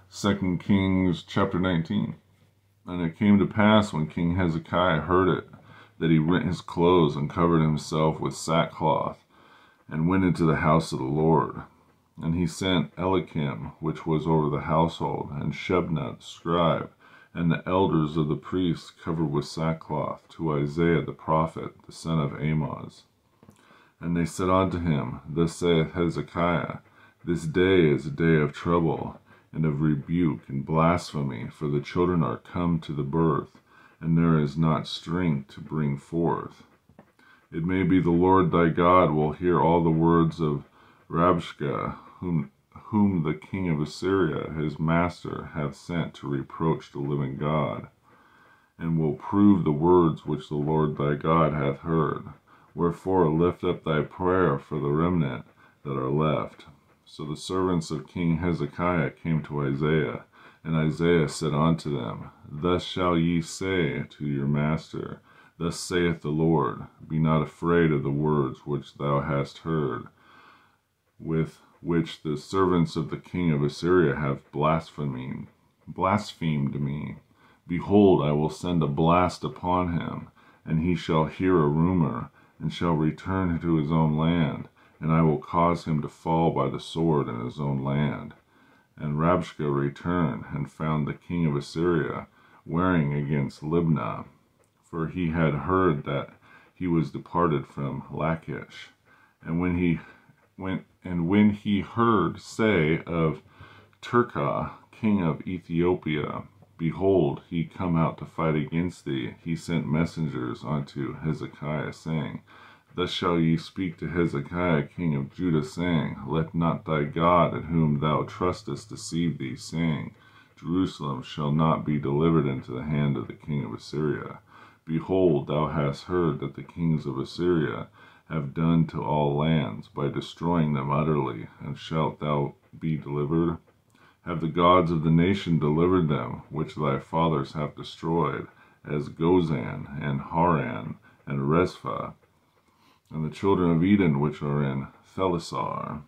2 Kings chapter 19. And it came to pass when King Hezekiah heard it, that he rent his clothes and covered himself with sackcloth, and went into the house of the Lord. And he sent Eliakim, which was over the household, and Shebna the scribe, and the elders of the priests covered with sackcloth, to Isaiah the prophet, the son of Amoz. And they said unto him, Thus saith Hezekiah, This day is a day of trouble, and of rebuke and blasphemy, for the children are come to the birth, and there is not strength to bring forth. It may be the Lord thy God will hear all the words of Rabshakeh, whom the king of Assyria his master hath sent to reproach the living God, and will prove the words which the Lord thy God hath heard. Wherefore lift up thy prayer for the remnant that are left. So the servants of King Hezekiah came to Isaiah, and Isaiah said unto them, Thus shall ye say to your master, Thus saith the Lord, Be not afraid of the words which thou hast heard, with which the servants of the king of Assyria have blasphemed me. Behold, I will send a blast upon him, and he shall hear a rumor, and shall return to his own land, and I will cause him to fall by the sword in his own land. And Rabshakeh returned, and found the king of Assyria warring against Libnah, for he had heard that he was departed from Lachish. And when he heard say of Turkah, king of Ethiopia, Behold, he come out to fight against thee, he sent messengers unto Hezekiah, saying, Thus shall ye speak to Hezekiah king of Judah, saying, Let not thy God in whom thou trustest deceive thee, saying, Jerusalem shall not be delivered into the hand of the king of Assyria. Behold, thou hast heard that the kings of Assyria have done to all lands, by destroying them utterly, and shalt thou be delivered? Have the gods of the nation delivered them, which thy fathers have destroyed, as Gozan, and Haran, and Rezpha, and the children of Eden which are in Thelasar?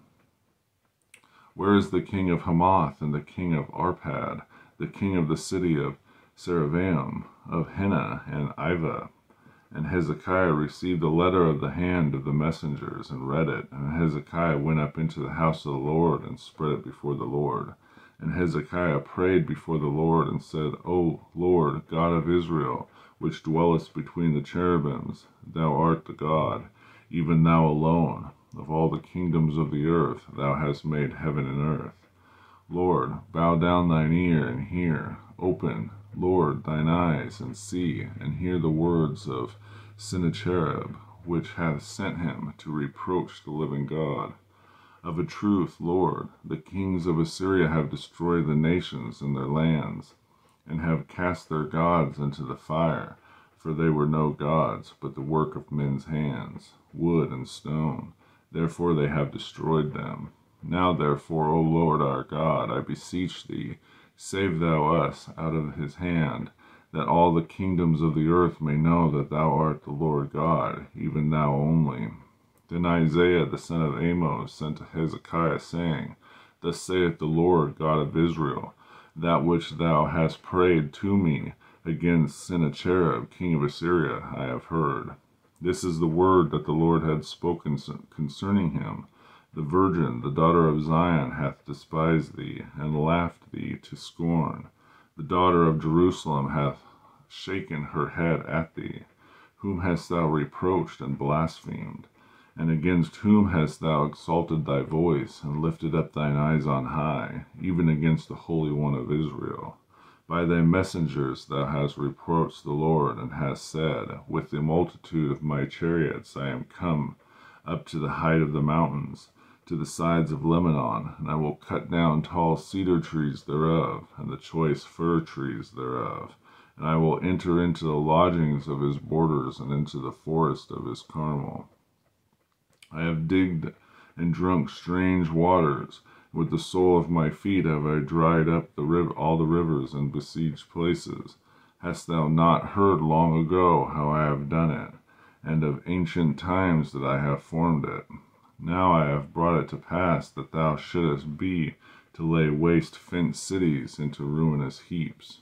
Where is the king of Hamath, and the king of Arpad, the king of the city of Saravaim, of Hena and Iva? And Hezekiah received a letter of the hand of the messengers, and read it. And Hezekiah went up into the house of the Lord, and spread it before the Lord. And Hezekiah prayed before the Lord, and said, O Lord, God of Israel, which dwellest between the cherubims, thou art the God, even thou alone. Of all the kingdoms of the earth thou hast made heaven and earth. Lord, bow down thine ear and hear. Open, Lord, thine eyes, and see, and hear the words of Sennacherib, which hath sent him to reproach the living God. Of a truth, Lord, the kings of Assyria have destroyed the nations and their lands, and have cast their gods into the fire, for they were no gods, but the work of men's hands, wood and stone. Therefore they have destroyed them. Now therefore, O Lord our God, I beseech thee, save thou us out of his hand, that all the kingdoms of the earth may know that thou art the Lord God, even thou only. Then Isaiah the son of Amoz sent to Hezekiah, saying, Thus saith the Lord God of Israel, That which thou hast prayed to me against Sennacherib king of Assyria I have heard. This is the word that the Lord had spoken concerning him. The virgin, the daughter of Zion, hath despised thee, and laughed thee to scorn. The daughter of Jerusalem hath shaken her head at thee. Whom hast thou reproached and blasphemed? And against whom hast thou exalted thy voice, and lifted up thine eyes on high, even against the Holy One of Israel? By thy messengers thou hast reproached the Lord, and hast said, With the multitude of my chariots I am come up to the height of the mountains, to the sides of Lebanon, and I will cut down tall cedar trees thereof, and the choice fir trees thereof. And I will enter into the lodgings of his borders, and into the forest of his Carmel. I have digged and drunk strange waters. With the sole of my feet have I dried up all the rivers and besieged places. Hast thou not heard long ago how I have done it, and of ancient times that I have formed it? Now I have brought it to pass that thou shouldest be to lay waste fenced cities into ruinous heaps.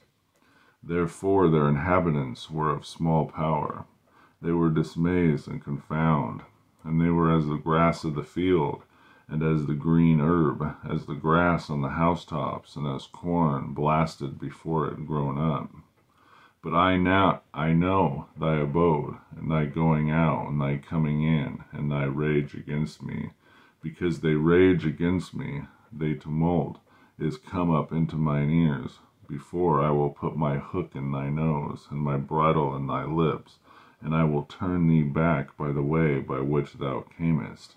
Therefore their inhabitants were of small power. They were dismayed and confounded, and they were as the grass of the field, and as the green herb, as the grass on the housetops, and as corn blasted before it grown up. But I know thy abode, and thy going out, and thy coming in, and thy rage against me. Because they rage against me, they tumult is come up into mine ears. Before I will put my hook in thy nose, and my bridle in thy lips, and I will turn thee back by the way by which thou camest.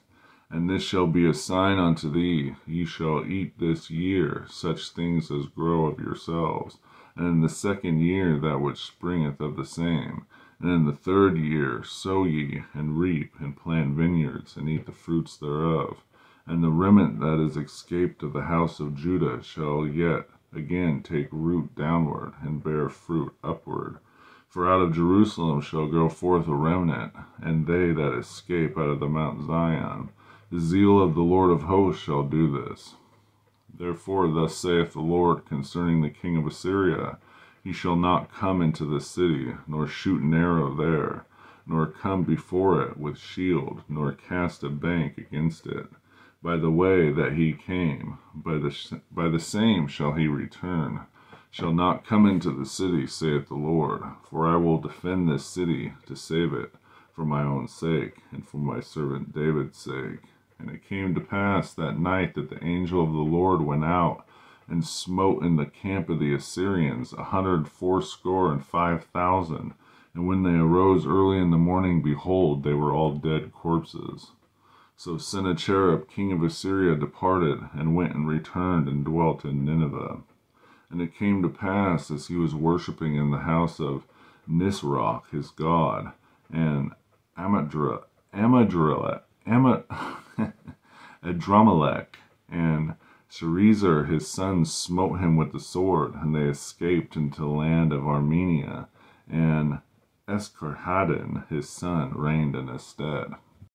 And this shall be a sign unto thee, ye shall eat this year such things as grow of yourselves, and in the second year that which springeth of the same. And in the third year sow ye, and reap, and plant vineyards, and eat the fruits thereof. And the remnant that is escaped of the house of Judah shall yet again take root downward, and bear fruit upward. For out of Jerusalem shall go forth a remnant, and they that escape out of the Mount Zion. The zeal of the Lord of hosts shall do this. Therefore thus saith the Lord concerning the king of Assyria, he shall not come into the city, nor shoot an arrow there, nor come before it with shield, nor cast a bank against it. By the way that he came, by the same shall he return, shall not come into the city, saith the Lord. For I will defend this city to save it, for my own sake, and for my servant David's sake. And it came to pass that night that the angel of the Lord went out, and smote in the camp of the Assyrians 180,500. And when they arose early in the morning, behold, they were all dead corpses. So Sennacherib king of Assyria departed, and went and returned, and dwelt in Nineveh. And it came to pass, as he was worshipping in the house of Nisroch his god, and Adrammelech, and Sharezer his son smote him with the sword, and they escaped into the land of Armenia, and Esarhaddon his son reigned in his stead.